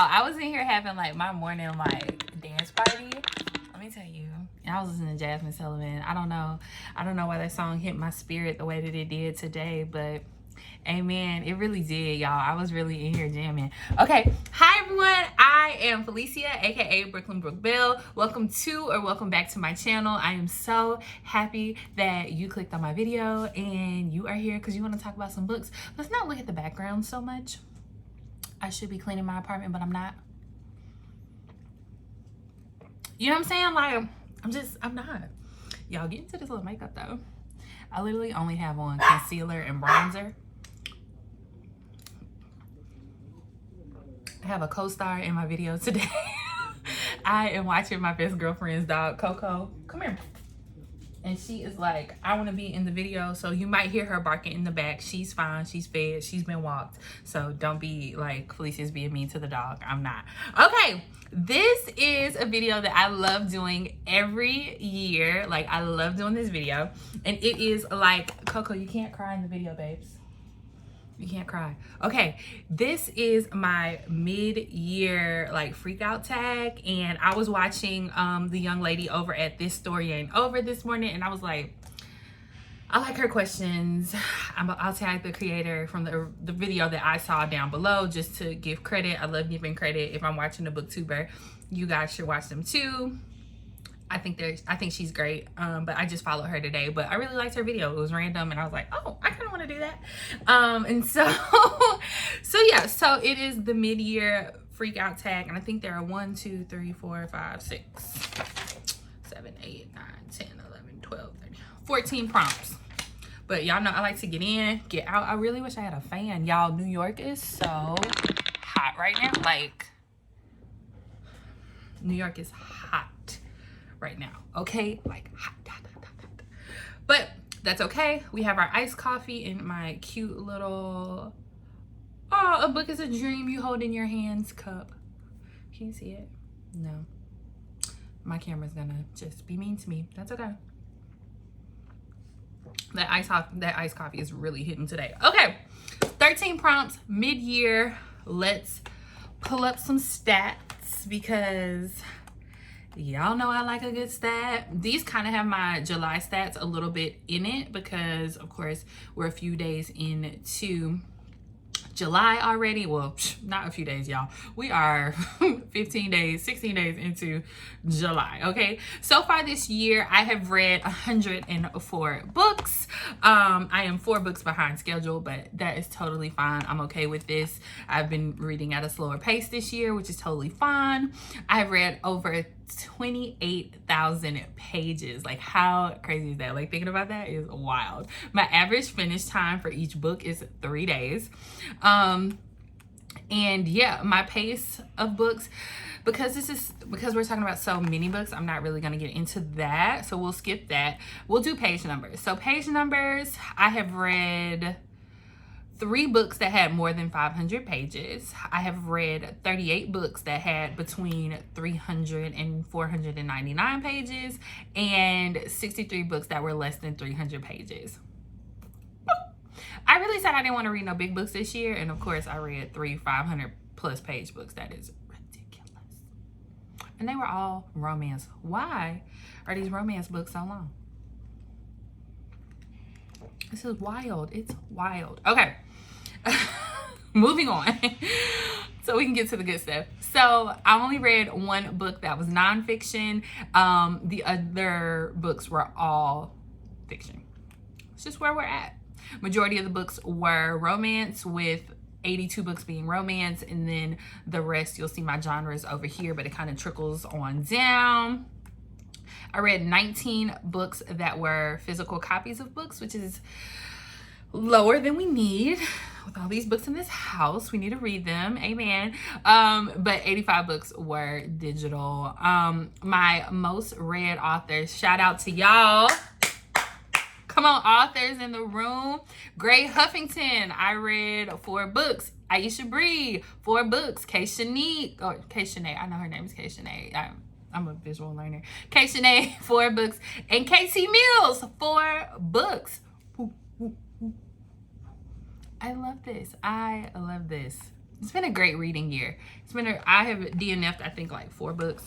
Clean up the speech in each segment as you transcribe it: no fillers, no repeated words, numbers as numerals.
I was in here having like my morning like dance party. Let me tell you. And I was listening to Jasmine Sullivan. I don't know why that song hit my spirit the way that it did today, but amen, it really did, y'all. I was really in here jamming. Okay, hi everyone, I am Felicia, aka Brooklyn Brook Bell. Welcome back to my channel. I am so happy that you clicked on my video and you are here because you want to talk about some books. Let's not look at the background so much. I should be cleaning my apartment, but I'm not. You know what I'm saying? Like, I'm not. Y'all, get into this little makeup though. I literally only have on concealer and bronzer. I have a co-star in my video today. I am watching my best girlfriend's dog, Coco. Come here. And she is like, I want to be in the video. So you might hear her barking in the back. She's fine. She's fed. She's been walked. So don't be like Felicia's being mean to the dog. I'm not. Okay. This is a video that I love doing every year. Like, I love doing this video. And it is like, Coco, you can't cry in the video, babes. You can't cry. Okay, this is my mid-year like freak out tag, and I was watching the young lady over at This Story Ain't Over this morning, and I was like, I like her questions. I'll tag the creator from the video that I saw down below just to give credit. I love giving credit. If I'm watching a booktuber, you guys should watch them too. I think she's great, but I just followed her today, but I really liked her video. It was random and I was like, oh, I kind of want to do that. And so yeah, so it is the mid-year freak out tag, and I think there are 1 2 3 4 5 6 7 8 9 10 11 12 13 14 prompts. But y'all know I like to get in, get out. I really wish I had a fan. Y'all, New York is so hot right now. Like, New York is hot right now, okay? Like hot. But that's okay. We have our iced coffee in my cute little, oh, a book is a dream you hold in your hands cup. Can you see it? No. My camera's gonna just be mean to me. That's okay. That iced coffee is really hitting today. Okay, 13 prompts, mid-year. Let's pull up some stats because y'all know I like a good stat. These kind of have my July stats a little bit in it because, of course, we're a few days into July already. Well, not a few days, y'all. We are 16 days into July, okay? So far this year, I have read 104 books. I am 4 books behind schedule, but that is totally fine. I'm okay with this. I've been reading at a slower pace this year, which is totally fine. I've read over 28,000 pages. Like, how crazy is that? Like, thinking about that is wild. My average finish time for each book is 3 days. And yeah, my pace of books, because we're talking about so many books, I'm not really going to get into that, so we'll skip that. We'll do page numbers. So page numbers, I have read 3 books that had more than 500 pages. I have read 38 books that had between 300 and 499 pages, and 63 books that were less than 300 pages. I really said I didn't want to read no big books this year, and of course I read 3 500 plus page books. That is ridiculous. And they were all romance. Why are these romance books so long? This is wild. It's wild. Okay. Moving on. So we can get to the good stuff. So I only read 1 book that was nonfiction. The other books were all fiction. It's just where we're at. Majority of the books were romance, with 82 books being romance, and then the rest, you'll see my genres over here, but it kind of trickles on down. I read 19 books that were physical copies of books, which is lower than we need. With all these books in this house, we need to read them, amen. But 85 books were digital. My most read authors, shout out to y'all. Come on, authors in the room. Gray Huffington, I read 4 books. Aisha Bree, 4 books. Kay Shanique, I know her name is Kay Shanae. I'm a visual learner. Kay Shanae, 4 books. And Casey Mills, 4 books. I love this. I love this. it's been a great reading year. I have DNF'd, I think, like 4 books.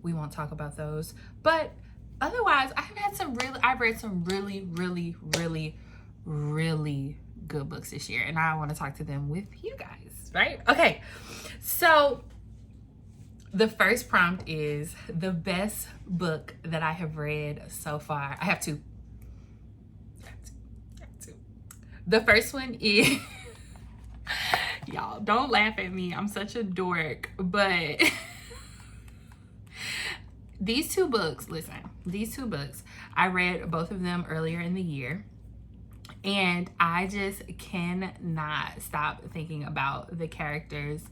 We won't talk about those. But otherwise, I've read some really, really, really, really good books this year. And I want to talk to them with you guys, right? Okay, so the first prompt is the best book that I have read so far. I have two. The first one is, y'all don't laugh at me, I'm such a dork, but these two books, I read both of them earlier in the year, and I just cannot stop thinking about the characters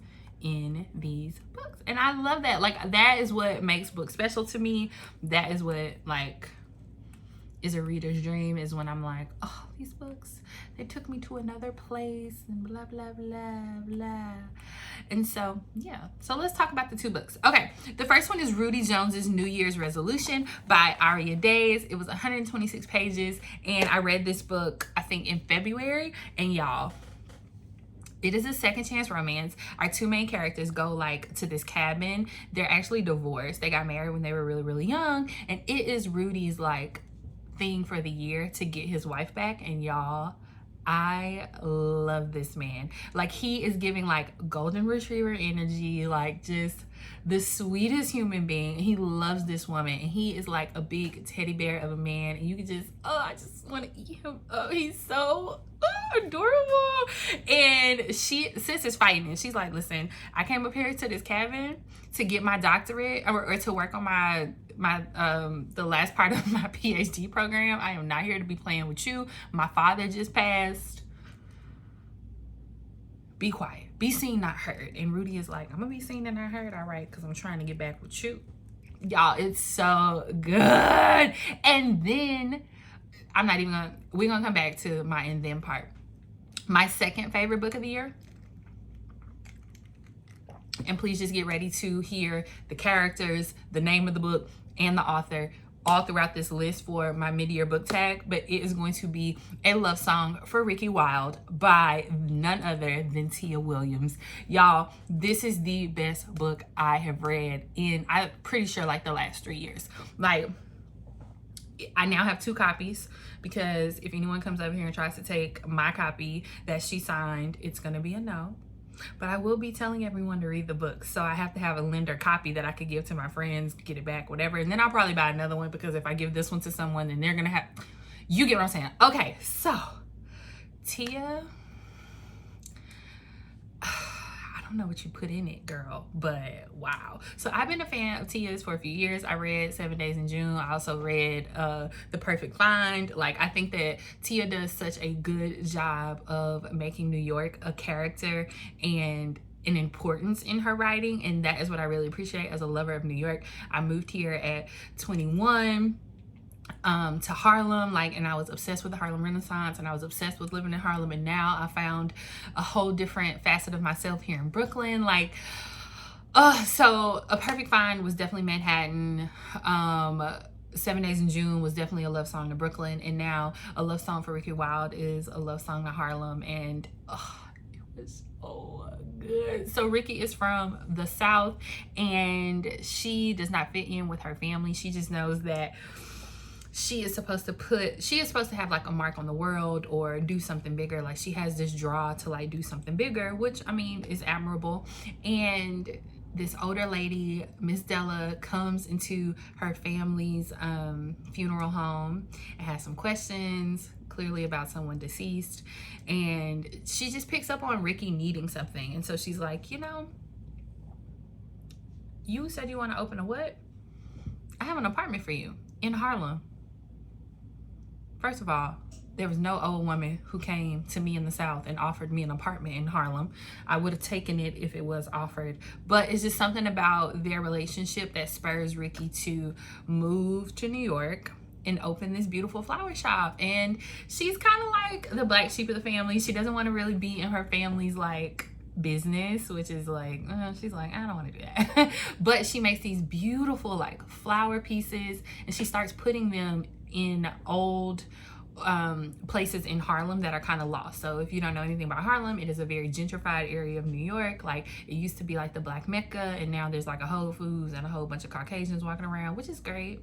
in these books. And I love that. Like, that is what makes books special to me. That is what, like, is a reader's dream, is when I'm like, oh, these books, they took me to another place and blah, blah, blah, blah. And so, yeah. So let's talk about the 2 books. Okay, the first one is Rudy Jones's New Year's Resolution by Aria Daze. It was 126 pages, and I read this book, I think, in February. And y'all, it is a second chance romance. Our 2 main characters go, like, to this cabin. They're actually divorced. They got married when they were really, really young. And it is Rudy's, like, thing for the year to get his wife back. And y'all, I love this man. Like, he is giving, like, golden retriever energy, like, just the sweetest human being. He loves this woman, and he is like a big teddy bear of a man, and you can just, oh, I just want to eat him. Oh, he's so adorable. And sis is fighting, and she's like, listen, I came up here to this cabin to get my doctorate, or to work on the last part of my PhD program. I am not here to be playing with you. My father just passed. Be quiet. Be seen, not heard. And Rudy is like, I'm gonna be seen and not heard, all right, because I'm trying to get back with you. Y'all, it's so good. And then we're gonna come back to my and then part. My second favorite book of the year, and please just get ready to hear the characters, the name of the book, and the author all throughout this list for my mid-year book tag, but it is going to be A Love Song for Ricki Wilde by none other than Tia Williams. Y'all, this is the best book I have read in, I'm pretty sure, like, the last 3 years. Like, I now have 2 copies, because if anyone comes over here and tries to take my copy that she signed, it's gonna be a no. But I will be telling everyone to read the book, so I have to have a lender copy that I could give to my friends, get it back, whatever. And then I'll probably buy another one, because if I give this one to someone, then they're gonna have, you get what I'm saying. Okay, so Tia, I don't know what you put in it, girl, but wow. So I've been a fan of Tia's for a few years. I read 7 Days in June. I also read The Perfect Find. Like, I think that Tia does such a good job of making New York a character and an importance in her writing, and that is what I really appreciate as a lover of New York. I moved here at 21 to Harlem, like, and I was obsessed with the Harlem Renaissance, and I was obsessed with living in Harlem, and now I found a whole different facet of myself here in Brooklyn. Like, so A Perfect Find was definitely Manhattan. 7 Days in June was definitely a love song to Brooklyn, and now A Love Song for Ricki Wilde is a love song to Harlem, and it was so good. So Ricki is from the South, and she does not fit in with her family. She just knows that she is supposed to have, like, a mark on the world or do something bigger. Like, she has this draw to, like, do something bigger, which, I mean, is admirable. And this older lady, Miss Della, comes into her family's funeral home and has some questions, clearly about someone deceased. And she just picks up on Ricki needing something. And so she's like, you know, you said you want to open a what? I have an apartment for you in Harlem. First of all, there was no old woman who came to me in the South and offered me an apartment in Harlem. I would have taken it if it was offered. But it's just something about their relationship that spurs Ricki to move to New York and open this beautiful flower shop. And she's kind of like the black sheep of the family. She doesn't want to really be in her family's, like, business, which is like, she's like, I don't want to do that. But she makes these beautiful, like, flower pieces, and she starts putting them in old places in Harlem that are kind of lost. So if you don't know anything about Harlem, it is a very gentrified area of New York. Like, it used to be like the Black Mecca, and now there's like a Whole Foods and a whole bunch of Caucasians walking around, which is great.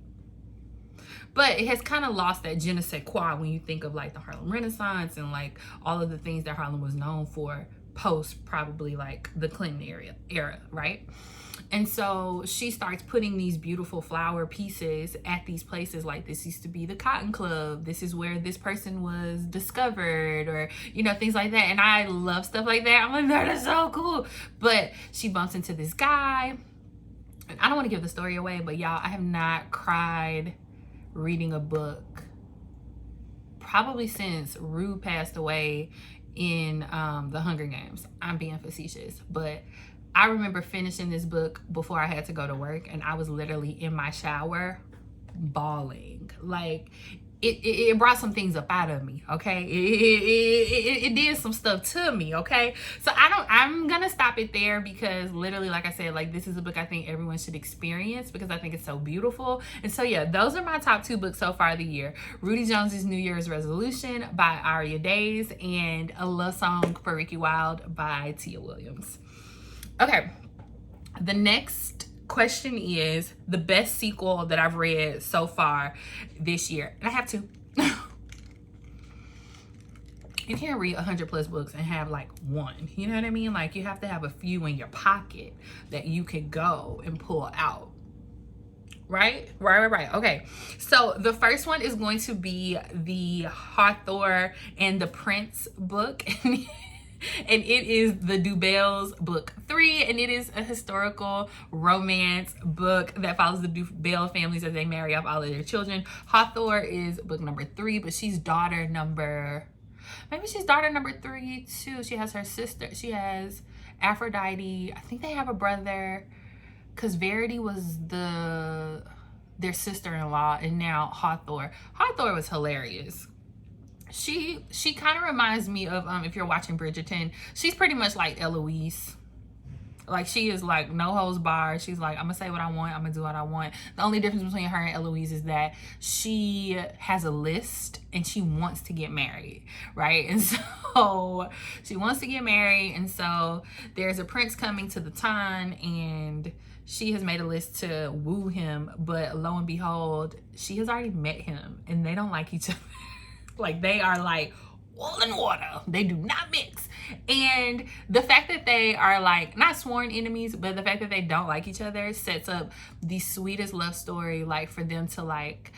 But it has kind of lost that je ne sais quoi when you think of like the Harlem Renaissance and like all of the things that Harlem was known for post probably like the Clinton era, right? And so she starts putting these beautiful flower pieces at these places. Like, this used to be the Cotton Club. This is where this person was discovered, or, you know, things like that. And I love stuff like that. I'm like, that is so cool. But she bumps into this guy. And I don't want to give the story away, but y'all, I have not cried reading a book probably since Rue passed away in the Hunger Games. I'm being facetious, but I remember finishing this book before I had to go to work, and I was literally in my shower bawling. Like, it brought some things up out of me, okay? It did some stuff to me, okay? So I'm gonna stop it there, because literally, like I said, like, this is a book I think everyone should experience because I think it's so beautiful. And so yeah, those are my top 2 books so far of the year. Rudy Jones's New Year's Resolution by Aria Daze, and A Love Song for Ricki Wilde by Tia Williams. Okay, the next question is the best sequel that I've read so far this year. And I have 2. You can't read 100+ books and have like one, you know what I mean? Like, you have to have a few in your pocket that you can go and pull out. Right. Okay, so the first one is going to be the Hathor and the Prince book. And it is the Dubels book 3, and it is a historical romance book that follows the Dubel families as they marry off all of their children. Hathor is book number 3, but she's daughter number 3 too. She has her sister. She has Aphrodite. I think they have a brother, because Verity was their sister-in-law, and now Hathor. Hathor was hilarious. She kind of reminds me of, if you're watching Bridgerton, she's pretty much like Eloise. Like, she is like no holds barred. She's like, I'm gonna say what I want, I'm gonna do what I want. The only difference between her and Eloise is that she has a list and she wants to get married, right? And so she wants to get married, and so there's a prince coming to the town, and she has made a list to woo him, but lo and behold, she has already met him and they don't like each other. Like, they are like oil and water. They do not mix. And the fact that they are like not sworn enemies, but the fact that they don't like each other sets up the sweetest love story, like, for them to like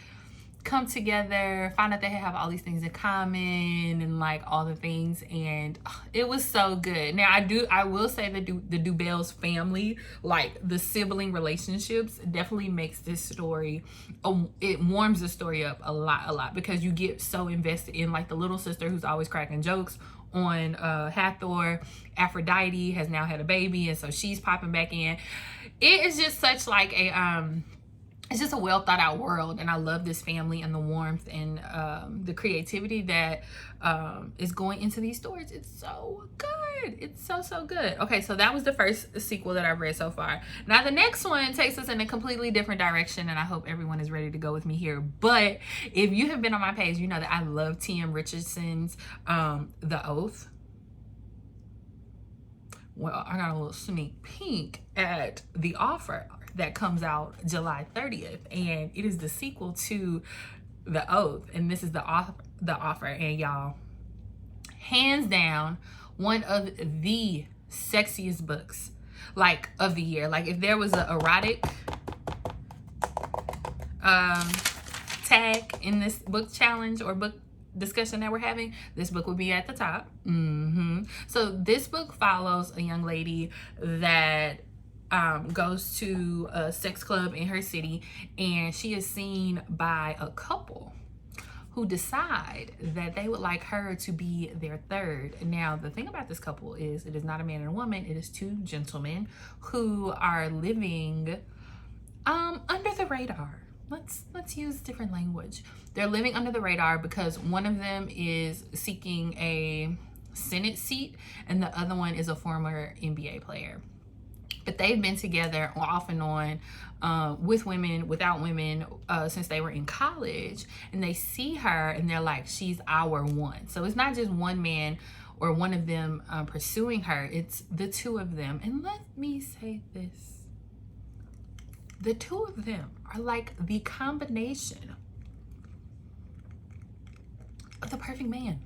come together, find out they have all these things in common, and like all the things. And it was so good. Now, I will say that the Dubels family, like the sibling relationships, definitely makes this story, it warms the story up a lot, because you get so invested in like the little sister who's always cracking jokes on Hathor. Aphrodite has now had a baby, and so she's popping back in. It is just such like a it's just a well thought out world, and I love this family and the warmth and the creativity that is going into these stories. It's so good. It's so good. Okay, so that was the first sequel that I've read so far. Now the next one takes us in a completely different direction, and I hope everyone is ready to go with me here. But if you have been on my page, you know that I love T.M. Richardson's The Oath. Well, I got a little sneak peek at The Offer that comes out July 30th, and it is the sequel to The Oath, and this is The Offer. And y'all, hands down, one of the sexiest books like of the year. Like, if there was an erotic tag in this book challenge or book discussion that we're having, this book would be at the top. So this book follows a young lady that goes to a sex club in her city, and she is seen by a couple who decide that they would like her to be their third. Now, the thing about this couple is it is not a man and a woman. It is 2 gentlemen who are living under the radar. Let's use different language. They're living under the radar because one of them is seeking a Senate seat and the other one is a former NBA player. but they've been together off and on, with women, without women, since they were in college. And they see her and they're like, she's our one. So it's not just one man or one of them pursuing her, it's the two of them. And let me say this, the two of them are like the combination of the perfect man,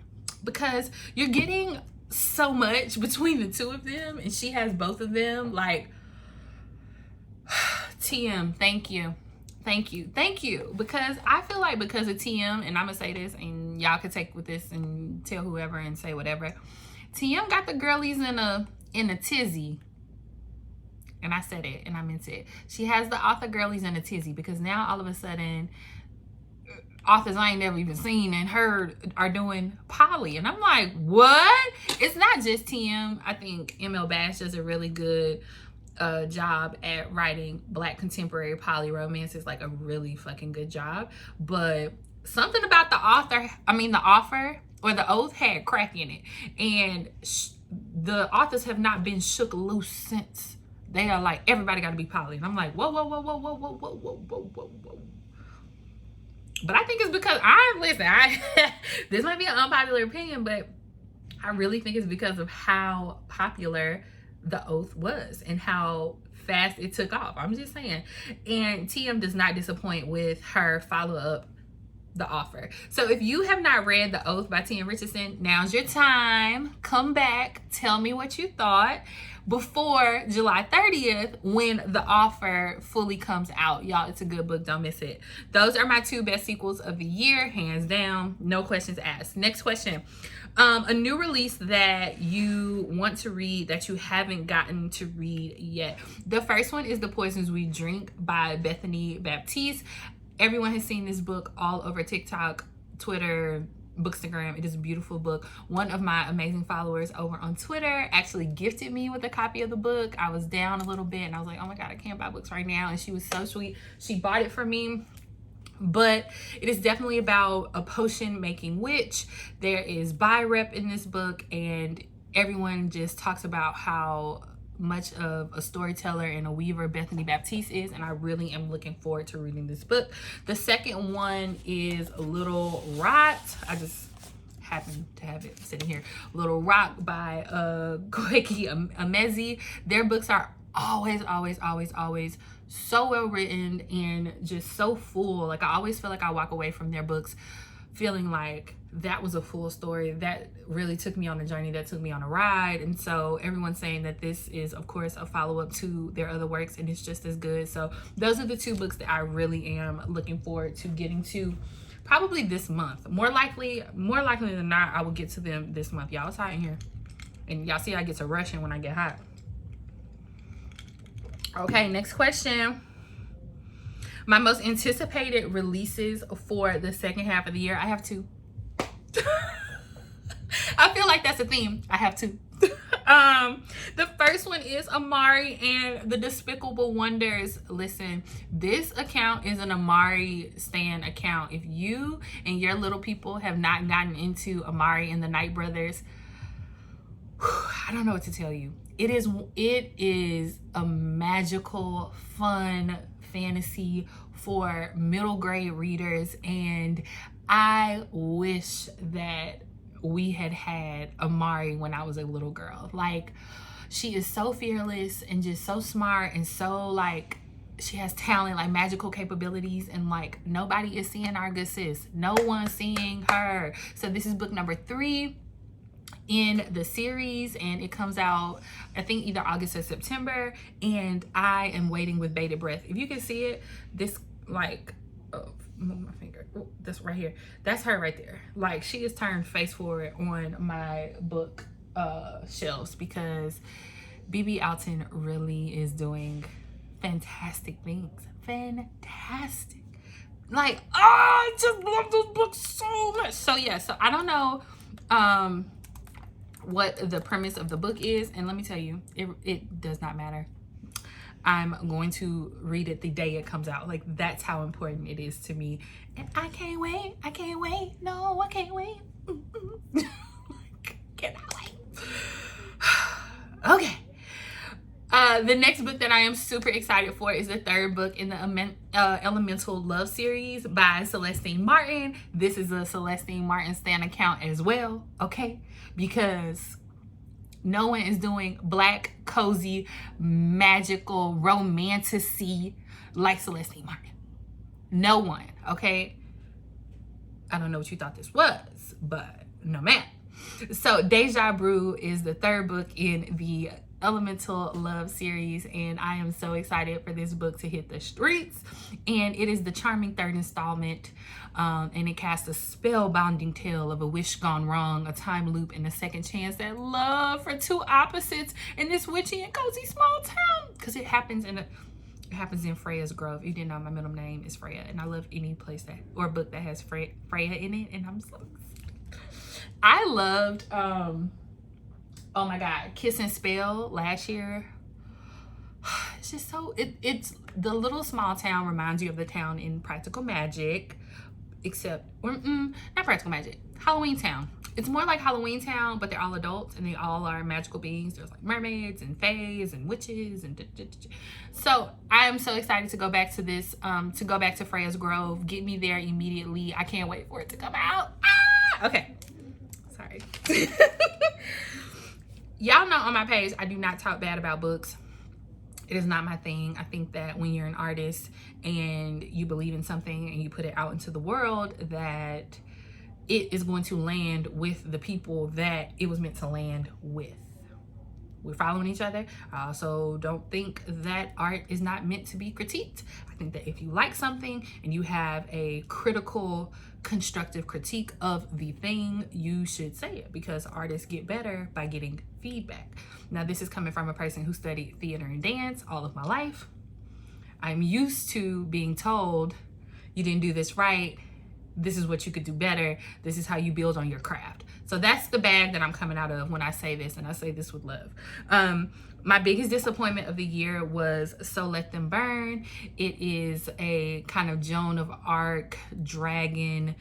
because you're getting so much between the two of them, and she has both of them. Like, TM, thank you, because I feel like, because of TM, and I'm gonna say this and y'all can take with this and tell whoever and say whatever, TM got the girlies in a tizzy. And I said it and I meant it. She has the author girlies in a tizzy, because now all of a sudden authors I ain't never even seen and heard are doing poly. And I'm like, what? It's not just TM. I think ML Bash does a really good job at writing Black contemporary poly romance. It's like a really fucking good job. But something about the offer or the oath had crack in it. And the authors have not been shook loose since. They are like, everybody got to be poly. And I'm like, whoa. But I think it's because this might be an unpopular opinion, but I really think it's because of how popular the oath was and how fast it took off. I'm just saying. And TM does not disappoint with her follow-up, The Offer. So if you have not read The Oath by TM Richardson, now's your time. Come back, tell me what you thought before July 30th when The Offer fully comes out. Y'all, it's a good book, don't miss it. Those are my two best sequels of the year, hands down, no questions asked. Next question. A new release that you want to read that you haven't gotten to read yet. The first one is The Poisons We Drink by Bethany Baptiste. Everyone has seen this book all over TikTok, Twitter, Bookstagram. It is a beautiful book. One of my amazing followers over on Twitter actually gifted me with a copy of the book. I was down a little bit and I was like, oh my God, I can't buy books right now. And she was so sweet. She bought it for me. But it is definitely about a potion making witch. There is buy rep in this book, and everyone just talks about how much of a storyteller and a weaver Bethany Baptiste is, and I really am looking forward to reading this book. The second one is Little Rot. I just happen to have it sitting here. Little Rock by Awaeke Emezi. Their books are always so well written and just so full. Like, I always feel like I walk away from their books feeling like that was a full story that really took me on a journey, that took me on a ride. And so everyone's saying that this is, of course, a follow-up to their other works, and it's just as good. So those are the two books that I really am looking forward to getting to, probably this month. More likely than not, I will get to them this month. Y'all, it's hot in here, and y'all see I get to rushing when I get hot. Okay, next question. My most anticipated releases for the second half of the year. I have two. I feel like that's a theme. I have two. The first one is Amari and the Despicable Wonders. Listen, this account is an Amari stan account. If you and your little people have not gotten into Amari and the Night Brothers, I don't know what to tell you. It is a magical, fun fantasy for middle grade readers, and I wish that we had Amari when I was a little girl. Like, she is so fearless and just so smart, and so, like, she has talent, like magical capabilities, and like nobody is seeing our good sis. No one's seeing her. So this is book number 3 in the series, and it comes out I think either August or September, and I am waiting with bated breath. If you can see it, this, like, move my finger, this right here, that's her right there. Like, she is turned face forward on my book shelves, because BB Alton really is doing fantastic things. Fantastic. Like, I just love those books so much. So yeah, so I don't know what the premise of the book is, and let me tell you, it does not matter. I'm going to read it the day it comes out. Like, that's how important it is to me, and I can't wait. No, I can't wait. Cannot wait. Okay, The next book that I am super excited for is the third book in the Elemental Love series by Celestine Martin. This is a Celestine Martin stan account as well, okay? Because no one is doing black, cozy, magical, romantic-y like Celestine Martin. No one, okay? I don't know what you thought this was, but no ma'am. So Deja Brew is the third book in the Elemental Love series, and I am so excited for this book to hit the streets. And it is the charming third installment, and it casts a spellbinding tale of a wish gone wrong, a time loop, and a second chance at love for two opposites in this witchy and cozy small town. Because it happens in Freya's Grove. You didn't know my middle name is Freya, and I love any place that or book that has Freya in it, and I'm so excited. I loved oh my god, Kiss and Spell last year. It's just so it's the little small town reminds you of the town in Practical Magic, except not Practical Magic, Halloween Town. It's more like Halloween Town, but they're all adults and they all are magical beings. There's like mermaids and fays and witches and so I am so excited to go back to this, to go back to Freya's Grove. Get me there immediately. I can't wait for it to come out. Okay, sorry. Y'all know on my page, I do not talk bad about books. It is not my thing. I think that when you're an artist and you believe in something and you put it out into the world, that it is going to land with the people that it was meant to land with. We're following each other. I also don't think that art is not meant to be critiqued. I think that if you like something and you have a critical, constructive critique of the thing, you should say it, because artists get better by getting feedback. Now, this is coming from a person who studied theater and dance all of my life. I'm used to being told, you didn't do this right. This is what you could do better. This is how you build on your craft. So that's the bag that I'm coming out of when I say this, and I say this with love. My biggest disappointment of the year was So Let Them Burn. It is a kind of Joan of Arc dragon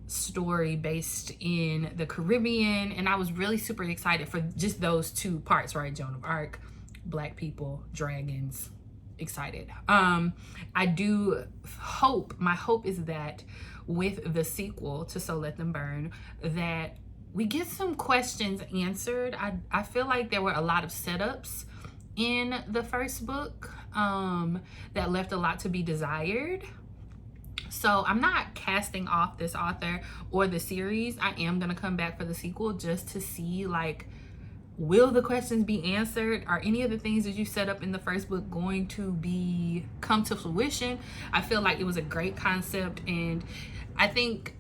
story based in the Caribbean, and I was really super excited for just those two parts, right? Joan of Arc, black people, dragons, excited. I do hope, my hope is that with the sequel to So Let Them Burn, that we get some questions answered. I feel like there were a lot of setups in the first book that left a lot to be desired. So I'm not casting off this author or the series. I am gonna come back for the sequel just to see, like, will the questions be answered? Are any of the things that you set up in the first book going to come to fruition? I feel like it was a great concept, and I think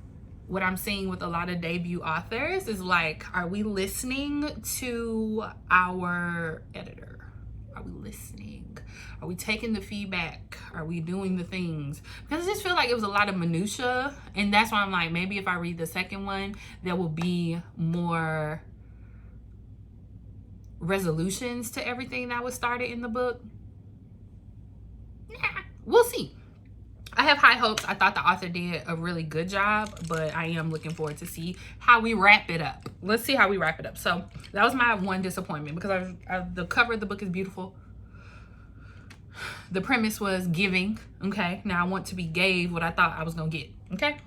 what I'm seeing with a lot of debut authors is, like, are we listening to our editor? Are we listening? Are we taking the feedback? Are we doing the things? Because I just feel like it was a lot of minutia, and that's why I'm like, maybe if I read the second one, there will be more resolutions to everything that was started in the book. Yeah, we'll see. I have high hopes. I thought the author did a really good job, but I am looking forward to see how we wrap it up. Let's see how we wrap it up. So that was my one disappointment, because the cover of the book is beautiful. The premise was giving. Okay, now I want to be gave what I thought I was gonna get. Okay,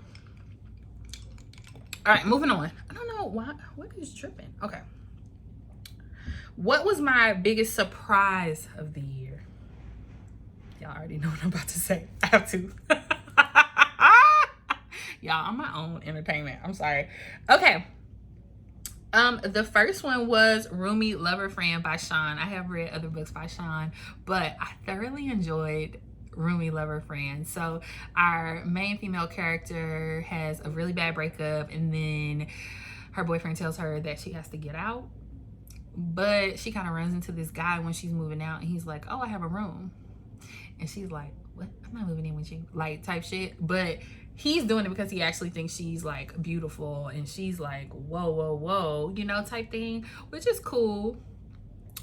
all right, moving on. I don't know why, what is tripping? Okay, what was my biggest surprise of the year? Y'all already know what I'm about to say. I have to. Y'all, I'm my own entertainment. I'm sorry. Okay. The first one was Roomie Lover Friend by Shon. I have read other books by Shon, but I thoroughly enjoyed Roomie Lover Friend. So our main female character has a really bad breakup, and then her boyfriend tells her that she has to get out, but she kind of runs into this guy when she's moving out, and he's like, oh, I have a room. And she's like, what? I'm not moving in with you, like, type shit. But he's doing it because he actually thinks she's, like, beautiful, and she's like, whoa, whoa, whoa, you know, type thing, which is cool.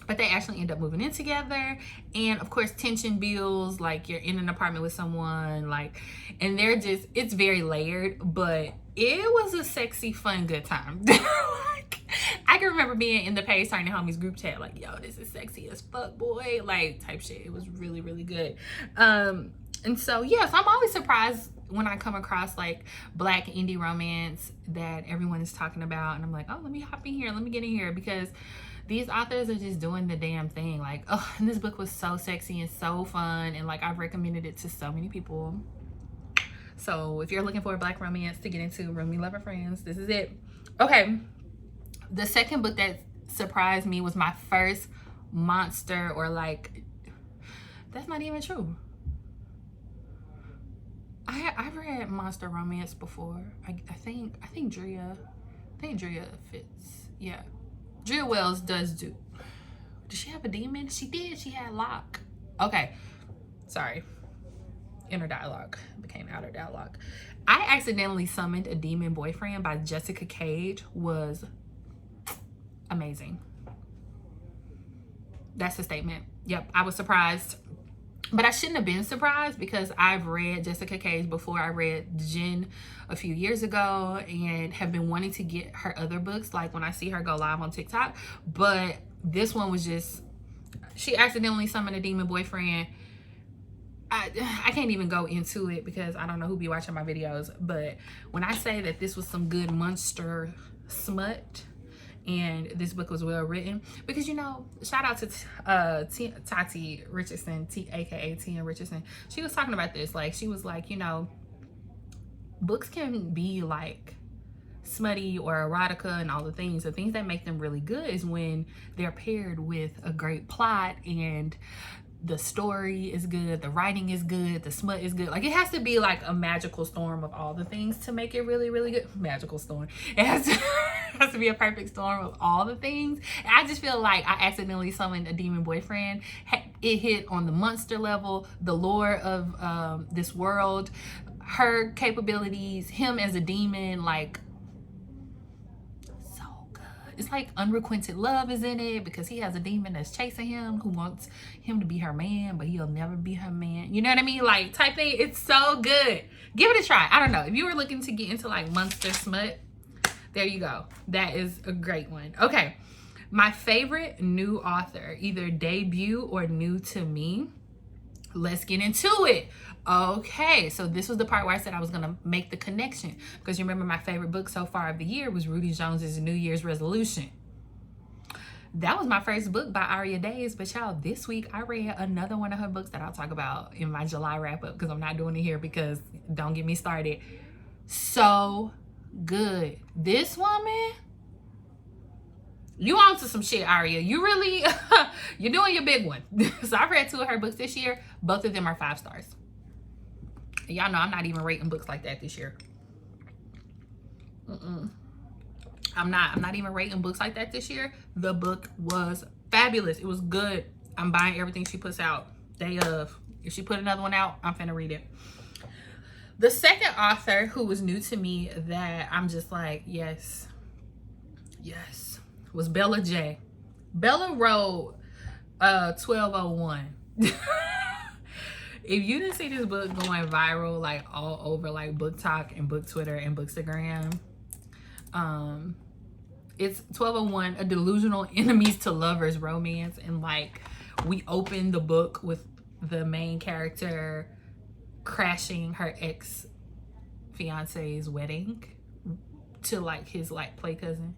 But they actually end up moving in together, and of course tension builds, like, you're in an apartment with someone, like, and they're just, it's very layered, but it was a sexy, fun, good time. Like, I can remember being in the Page Turning Homies group chat like, yo, this is sexy as fuck, boy, like type shit. It was really, really good. And so yeah, so I'm always surprised when I come across like black indie romance that everyone is talking about, and I'm like, oh, let me hop in here, let me get in here, because these authors are just doing the damn thing. Like, oh, and this book was so sexy and so fun, and like I've recommended it to so many people. So if you're looking for a black romance to get into, Roomie Lover Friends, this is it. Okay, the second book that surprised me was my first monster, or like, that's not even true. I've read monster romance before. I think Drea fits. Yeah, Drea Wells does do. Did she have a demon? She did. She had Locke. Okay, sorry. Inner dialogue became outer dialogue. I Accidentally Summoned a Demon Boyfriend by Jessica Cage was amazing. That's a statement. Yep, I was surprised. But I shouldn't have been surprised, because I've read Jessica Cage before. I read Jen a few years ago and have been wanting to get her other books, like when I see her go live on TikTok. But this one was just, she accidentally summoned a demon boyfriend. I can't even go into it because I don't know who be watching my videos. But when I say that this was some good monster smut, and this book was well written, because, you know, shout out to Tati Richardson, aka Tia Richardson. She was talking about this. Like, she was like, you know, books can be like smutty or erotica and all the things. The things that make them really good is when they're paired with a great plot, and the story is good, the writing is good, the smut is good. Like, it has to be like a magical storm of all the things to make it really, really good. Magical storm. It has to be a perfect storm of all the things. And I just feel like I Accidentally Summoned a Demon Boyfriend. It hit on the monster level, the lore of this world, her capabilities, him as a demon, like, it's like unrequited love is in it, because he has a demon that's chasing him, who wants him to be her man, but he'll never be her man. You know what I mean? Like, type thing. It's so good. Give it a try. I don't know. If you were looking to get into like monster smut, there you go. That is a great one. Okay. My favorite new author, either debut or new to me. Let's get into it. Okay, so this was the part where I said I was gonna make the connection, because you remember my favorite book so far of the year was Rudy Jones's New Year's Resolution. That was my first book by Aria Daze, but y'all, this week I read another one of her books that I'll talk about in my July wrap up, because I'm not doing it here because don't get me started. So good. This woman, you on to some shit, Aria. You really, you're doing your big one. So I read 2 of her books this year. Both of them are 5 stars. Y'all know I'm not even rating books like that this year. I'm not even rating books like that this year. The book was fabulous. It was good. I'm buying everything she puts out day of. If she put another one out, I'm finna read it. The second author who was new to me that I'm just like, yes, was Bella J. Bella wrote 1201. If you didn't see this book going viral like all over like Book Talk and Book Twitter and Bookstagram, it's 1201, a delusional enemies to lovers romance. And like, we open the book with the main character crashing her ex fiance's wedding to like his like play cousin.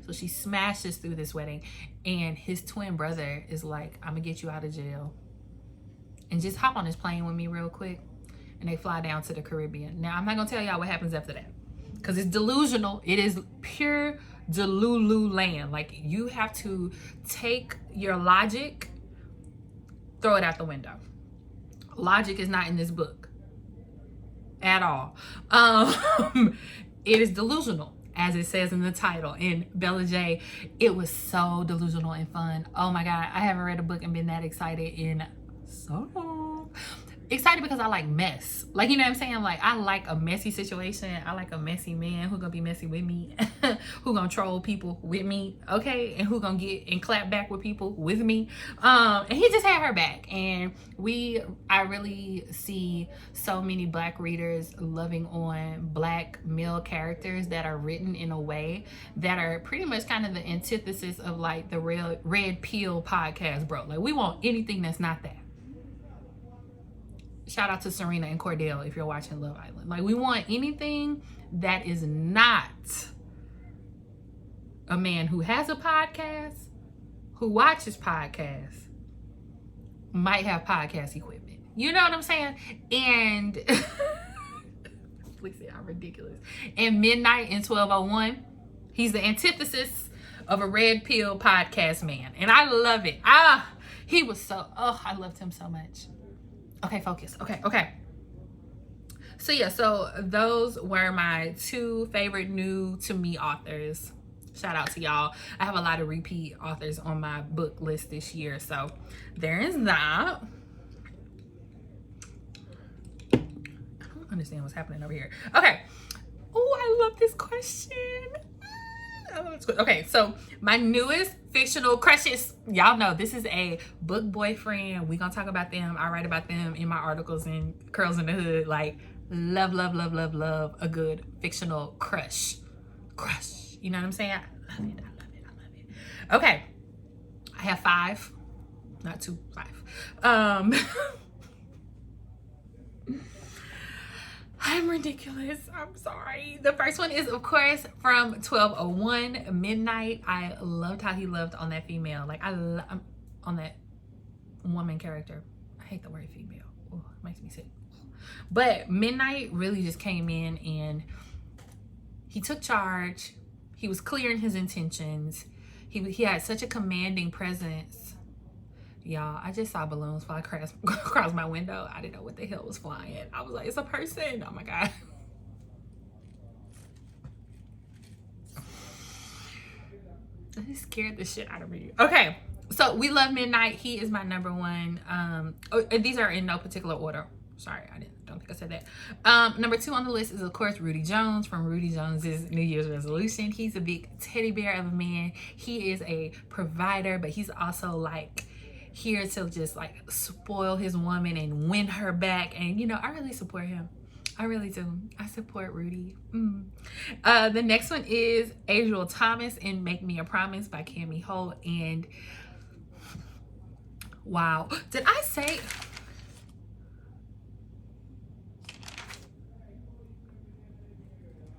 So she smashes through this wedding, and his twin brother is like, I'm gonna get you out of jail and just hop on this plane with me real quick. And they fly down to the Caribbean. Now, I'm not gonna tell y'all what happens after that, because it's delusional. It is pure Delulu land. Like, you have to take your logic, throw it out the window. Logic is not in this book at all. It is delusional, as it says in the title. And Bella J, it was so delusional and fun. Oh my God, I haven't read a book and been that excited in so long. excited because I like mess. Like, you know what I'm saying? Like, I like a messy situation. I like a messy man who gonna be messy with me, who gonna troll people with me, okay? And who gonna get and clap back with people with me. And he just had her back. And I really see so many Black readers loving on Black male characters that are written in a way that are pretty much kind of the antithesis of like the red pill podcast, bro. Like, we want anything that's not that. Shout out to Serena and Cordell if you're watching Love Island. Like, we want anything that is not a man who has a podcast, who watches podcasts, might have podcast equipment. You know what I'm saying? And please say I'm ridiculous. And Midnight in 1201, he's the antithesis of a red pill podcast man. And I love it. He was so, I loved him so much. Okay, focus. Okay. So yeah, so those were my 2 favorite new to me authors. Shout out to y'all. I have a lot of repeat authors on my book list this year, so there is that. I don't understand what's happening over here. Okay. Oh, I love this question. Okay, so my newest fictional crushes, y'all know this is a book boyfriend. We gonna talk about them. I write about them in my articles in Curls in the Hood. Like, love a good fictional crush. You know what I'm saying? I love it. Okay, I have 5, not 2, 5. I'm ridiculous. I'm sorry. The first one is, of course, from 1201, Midnight. I loved how he loved on that female. Like, on that woman character. I hate the word female. Oh, it makes me sick. But Midnight really just came in and he took charge. He was clear in his intentions. He had such a commanding presence. Y'all, I just saw balloons fly across my window. I didn't know what the hell was flying. I was like, it's a person. Oh my God. That scared the shit out of me. Okay, so we love Midnight. He is my number 1. These are in no particular order. Sorry, don't think I said that. Number 2 on the list is, of course, Rudy Jones from Rudy Jones's New Year's resolution. He's a big teddy bear of a man. He is a provider, but he's also like here to just like spoil his woman and win her back. And you know, I really support him. I really do. I support Rudy. The next one is Adriel Thomas in Make Me a Promise by Cami Holt. And wow, did I say?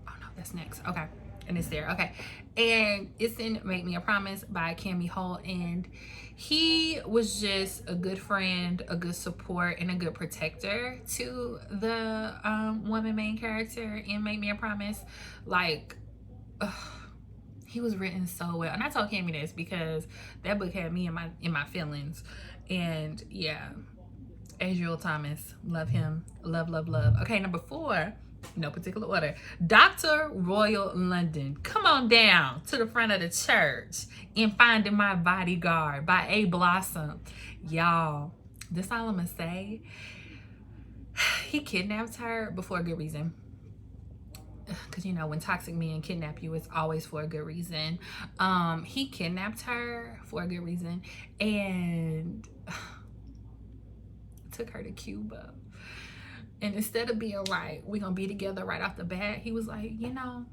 Oh no, that's next. Okay, and it's there. Okay, and it's in Make Me a Promise by Cami Holt. And he was just a good friend, a good support, and a good protector to the woman main character in Make Me a Promise. Like, he was written so well. And I told Cami this because that book had me in my feelings. And yeah, Adriel Thomas, love him. Love. Okay, number 4, no particular order, Dr. Royal London. Come on down to the front of the church in Finding My Bodyguard by A. Blossom. Y'all, this all I'm gonna say. He kidnapped her before a good reason. Because you know, when toxic men kidnap you, it's always for a good reason. He kidnapped her for a good reason and took her to Cuba. And instead of being like, we're gonna be together right off the bat, he was like, you know,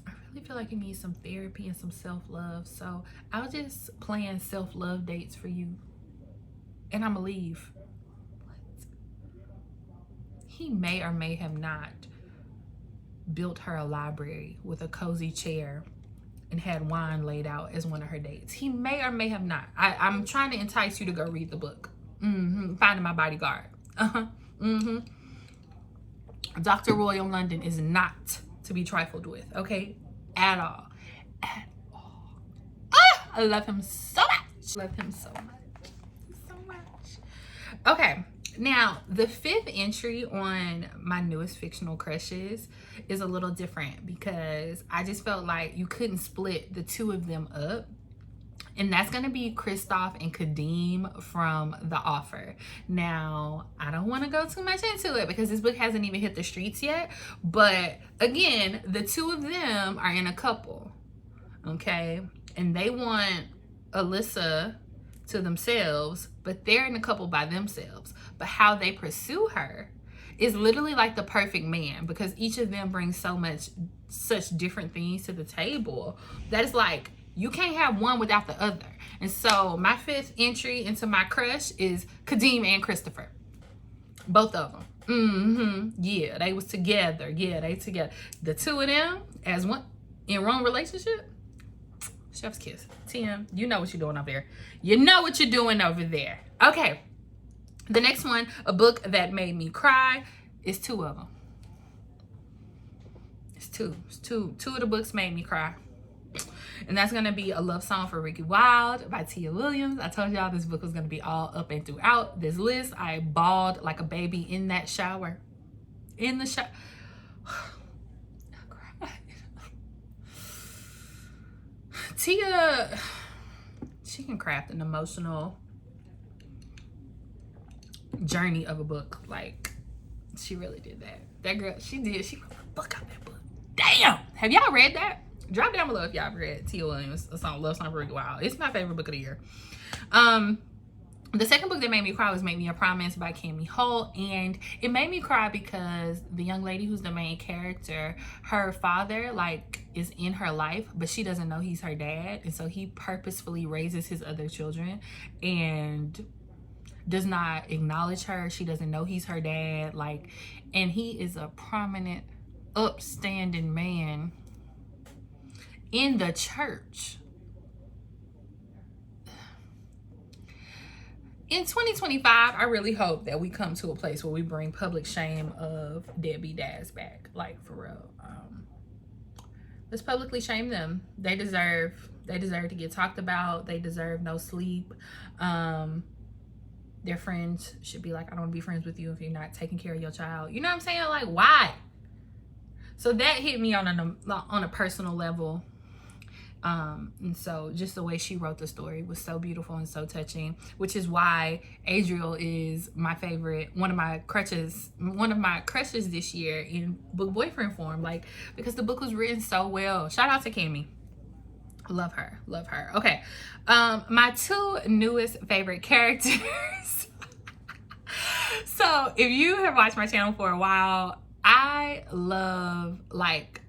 I really feel like you need some therapy and some self-love. So I'll just plan self-love dates for you. And I'm gonna leave. What? He may or may have not built her a library with a cozy chair and had wine laid out as one of her dates. He may or may have not. I'm trying to entice you to go read the book. Finding My Bodyguard. Dr. Royal London is not to be trifled with, okay? At all. I love him so much. Okay, now the 5th entry on my newest fictional crushes is a little different because I just felt like you couldn't split the 2 of them up. And that's going to be Kristoff and Kadeem from The Offer. Now, I don't want to go too much into it because this book hasn't even hit the streets yet. But again, the two of them are in a couple. Okay? And they want Alyssa to themselves, but they're in a couple by themselves. But how they pursue her is literally like the perfect man, because each of them brings such different things to the table that it's like you can't have one without the other. And so my 5th entry into my crush is Kadeem and Christopher, both of them. Yeah, they was together. Yeah, they together. The two of them as one in wrong relationship. Chef's kiss. Tim, you know what you're doing over there. You know what you're doing over there. Okay. The next one, a book that made me cry, is 2 of them. It's two. Two of the books made me cry. And that's going to be A Love Song for Ricki Wilde by Tia Williams. I told y'all this book was going to be all up and throughout this list. I bawled like a baby in that shower. In the shower. I cried. Tia, she can craft an emotional journey of a book. Like, she really did that. That girl, she wrote a book out that book. Damn! Have y'all read that? Drop down below if y'all read Tia Williams' Love Song for Ricki Wilde. It's my favorite book of the year. The second book that made me cry was Make Me a Promise by Kamilah, and it made me cry because the young lady who's the main character, her father like is in her life, but she doesn't know he's her dad, and so he purposefully raises his other children and does not acknowledge her. She doesn't know he's her dad, like, and he is a prominent, upstanding man in the church. In 2025, I really hope that we come to a place where we bring public shame of deadbeat dads back. Like, for real. Let's publicly shame them. They deserve to get talked about. They deserve no sleep. Their friends should be like, I don't want to be friends with you if you're not taking care of your child. You know what I'm saying? Like, why? So that hit me on a personal level. And so just the way she wrote the story was so beautiful and so touching, which is why Adriel is my favorite, one of my crushes this year in book boyfriend form, like, because the book was written so well. Shout out to Kami. Love her. Okay. My 2 newest favorite characters. So if you have watched my channel for a while, I love like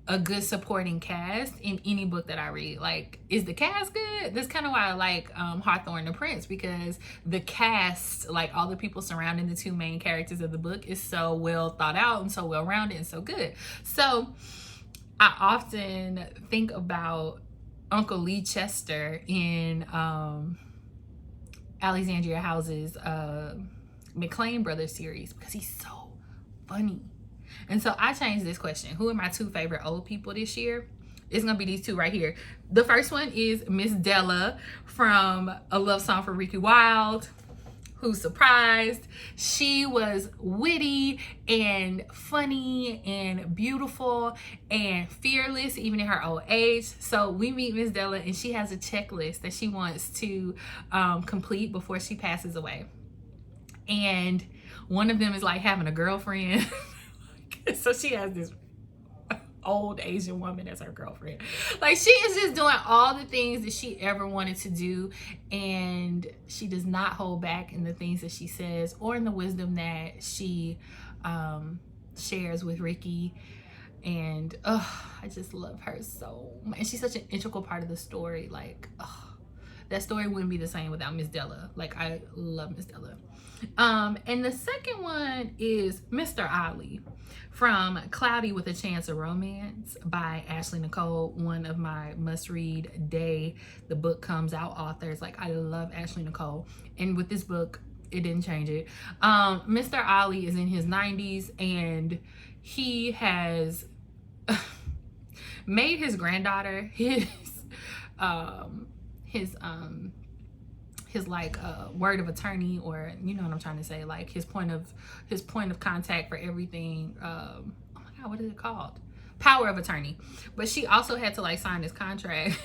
a good supporting cast in any book that I read. Like, is the cast good? That's kind of why I like Hathor and the Prince, because the cast, like all the people surrounding the 2 main characters of the book, is so well thought out and so well rounded and so good. So I often think about Uncle Lee Chester in Alexandria House's McClane Brothers series, because he's so funny. And so I changed this question. Who are my 2 favorite old people this year? It's going to be these 2 right here. The first one is Miss Della from A Love Song for Ricki Wilde. Who's surprised? She was witty and funny and beautiful and fearless even in her old age. So we meet Miss Della and she has a checklist that she wants to complete before she passes away. And one of them is like having a girlfriend. So she has this old Asian woman as her girlfriend. Like, she is just doing all the things that she ever wanted to do, and she does not hold back in the things that she says or in the wisdom that she shares with Ricki. And I just love her so much. And she's such an integral part of the story. Like, that story wouldn't be the same without Miss Della. Like, I love Miss Della. And the second one is Mr. Ali from Cloudy with a Chance of Romance by Ashley Nicole, one of my must-read day the book comes out authors. Like, I love Ashley Nicole. And with this book, it didn't change it. Mr. Ali is in his 90s, and he has made his granddaughter his like word of attorney, or you know what I'm trying to say, like his point of contact for everything. Oh my god, what is it called? Power of attorney. But she also had to like sign this contract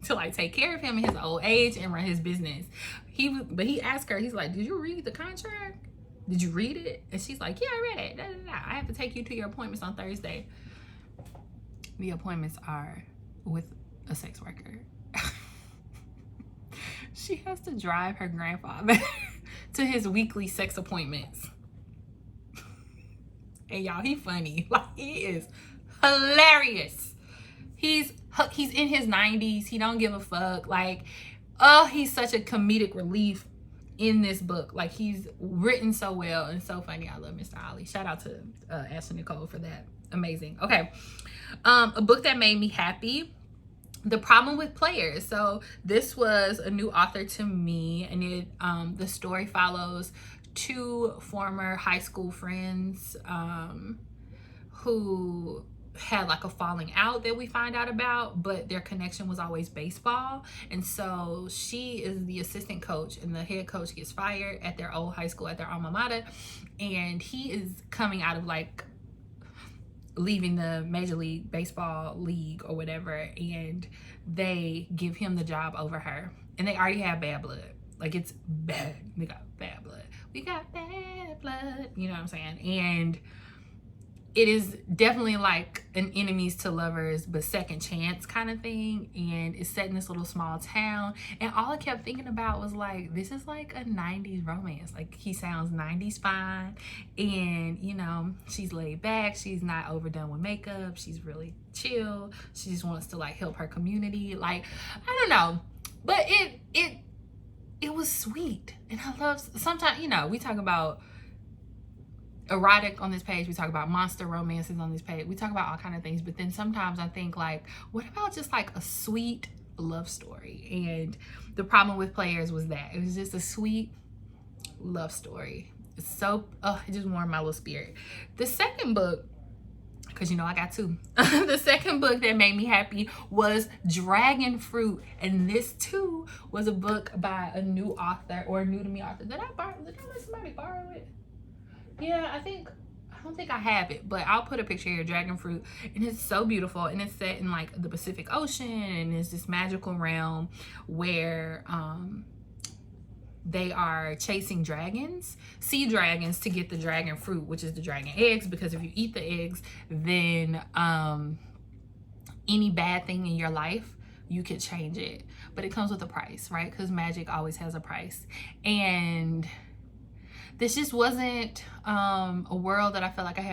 to like take care of him in his old age and run his business. But he asked her, he's like, did you read the contract? Did you read it? And she's like, yeah, I read it. I have to take you to your appointments on Thursday. The appointments are with a sex worker. She has to drive her grandfather to his weekly sex appointments. And y'all, he funny. Like, he is hilarious. He's in his 90s. He don't give a fuck. Like, oh, he's such a comedic relief in this book. Like, he's written so well and so funny. I love Mr. Ollie. Shout out to Ashley Nicole for that. Amazing. Okay. A book that made me happy, The Problem with Players. So this was a new author to me, and it the story follows two former high school friends who had like a falling out that we find out about, but their connection was always baseball. And so she is the assistant coach and the head coach gets fired at their old high school, at their alma mater, and he is coming out of like leaving the Major League Baseball league or whatever, and they give him the job over her, and they already have bad blood. Like, it's bad. They got bad blood. We got bad blood, you know what I'm saying? And it is definitely like an enemies to lovers but second chance kind of thing, and it's set in this little small town. And all I kept thinking about was like, this is like a 90s romance. Like, he sounds 90s fine, and you know, she's laid back, she's not overdone with makeup, she's really chill, she just wants to like help her community. Like, I don't know, but it was sweet. And I love, sometimes, you know, we talk about erotic on this page, we talk about monster romances on this page, we talk about all kind of things, but then sometimes I think like, what about just like a sweet love story? And The Problem with Players was that. It was just a sweet love story. It's so it just warmed my little spirit. The second book, because you know I got two, the second book that made me happy was Dragon Fruit, and this too was a book by a new author, or a new to me author. Did I let somebody borrow it? Yeah, I don't think I have it, but I'll put a picture here. Dragon Fruit, and it's so beautiful, and it's set in like the Pacific Ocean, and it's this magical realm where they are chasing dragons, sea dragons, to get the dragon fruit, which is the dragon eggs, because if you eat the eggs, then any bad thing in your life, you could change it, but it comes with a price, right? Because magic always has a price. And this just wasn't a world that I felt like I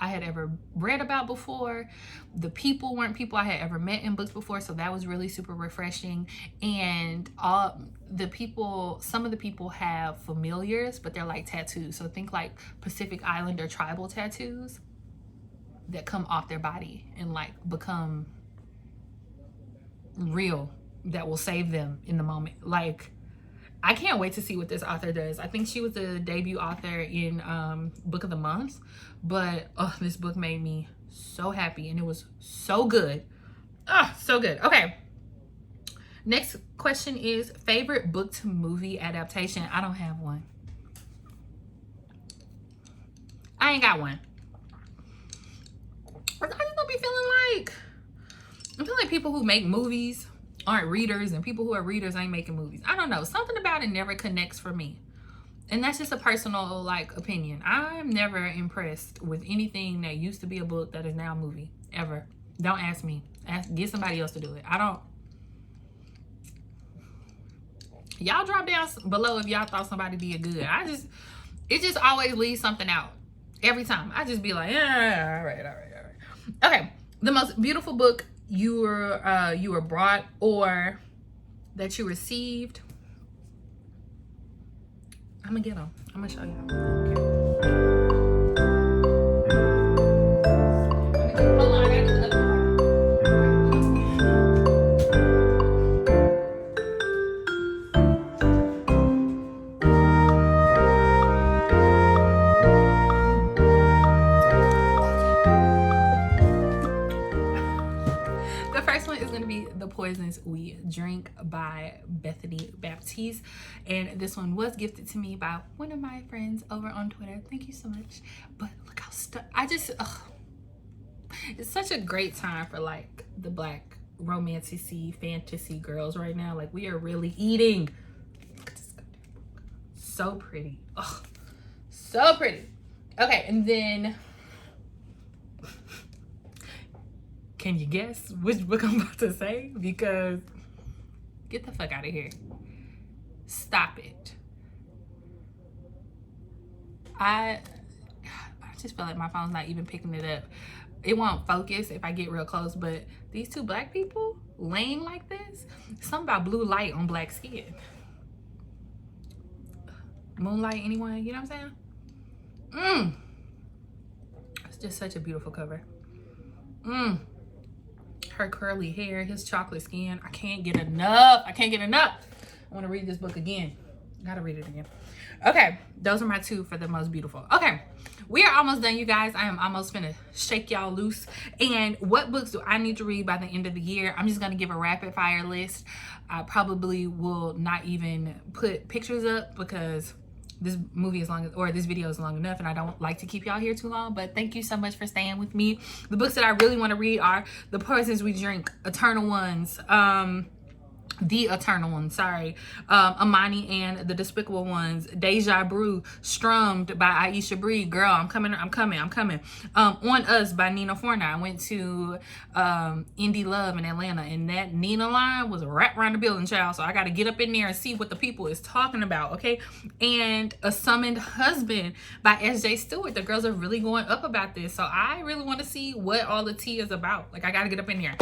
had ever read about before. The people weren't people I had ever met in books before, so that was really super refreshing. And some of the people have familiars, but they're like tattoos. So think like Pacific Islander tribal tattoos that come off their body and like become real, that will save them in the moment. Like, I can't wait to see what this author does. I think she was a debut author in Book of the Month, but this book made me so happy, and it was so good. So good. Okay. Next question is favorite book to movie adaptation. I don't have one. I ain't got one. I just don't be I feel like people who make movies aren't readers, and people who are readers ain't making movies. I don't know, something about it never connects for me, and that's just a personal like opinion. I'm never impressed with anything that used to be a book that is now a movie, ever. Don't ask me. Get somebody else to do it. I don't. Y'all drop down below if y'all thought somebody did good. It just always leaves something out every time. I just be like, yeah, all right. Okay, the most beautiful book you were brought or that you received. I'm gonna get them. I'm gonna show you. Hold on, I gotta get the other one. The first one is gonna be The Poisons We Drink by Bethany Baptiste, and this one was gifted to me by one of my friends over on Twitter. Thank you so much. But look how it's such a great time for like the Black romantic-y fantasy girls right now. Like, we are really eating. Look at this. So pretty. Oh, so pretty. Okay, and then can you guess which book I'm about to say? Because get the fuck out of here. Stop it. I just feel like my phone's not even picking it up. It won't focus if I get real close, but these two black people laying like this, something about blue light on black skin. Moonlight, anyone? You know what I'm saying? It's just such a beautiful cover. Her curly hair, his chocolate skin. I can't get enough. I can't get enough. I want to read this book again. Gotta read it again. Okay, those are my two for the most beautiful. Okay, we are almost done, you guys. I am almost gonna shake y'all loose. And what books do I need to read by the end of the year? I'm just gonna give a rapid fire list. I probably will not even put pictures up because this movie is long, or this video is long enough, and I don't like to keep y'all here too long. But thank you so much for staying with me. The books that I really want to read are The Poisons We Drink, Eternal Ones, The Eternal One, sorry, Amani and the Despicable Ones, Deja, Brew, Strummed by Aisha Bree, girl, I'm coming, On Us by Nina Forna. I went to Indie Love in Atlanta, and that Nina line was wrapped around the building, child, so I got to get up in there and see what the people is talking about, okay? And A Summoned Husband by S.J. Stewart. The girls are really going up about this, so I really want to see what all the tea is about. Like, I got to get up in here.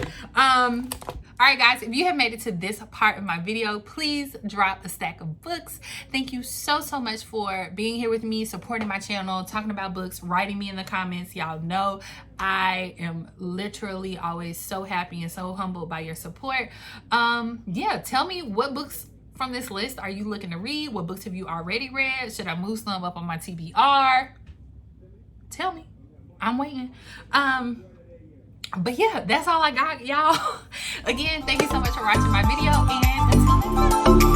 All right, guys, if you have made it to this part of my video, please drop a stack of books. Thank you so much for being here with me, supporting my channel, talking about books, writing me in the comments. Y'all know I am literally always so happy and so humbled by your support. Yeah, tell me, what books from this list are you looking to read? What books have you already read? Should I move some up on my TBR? Tell me. I'm waiting. But yeah, that's all I got, y'all. Again, thank you so much for watching my video, and until next time.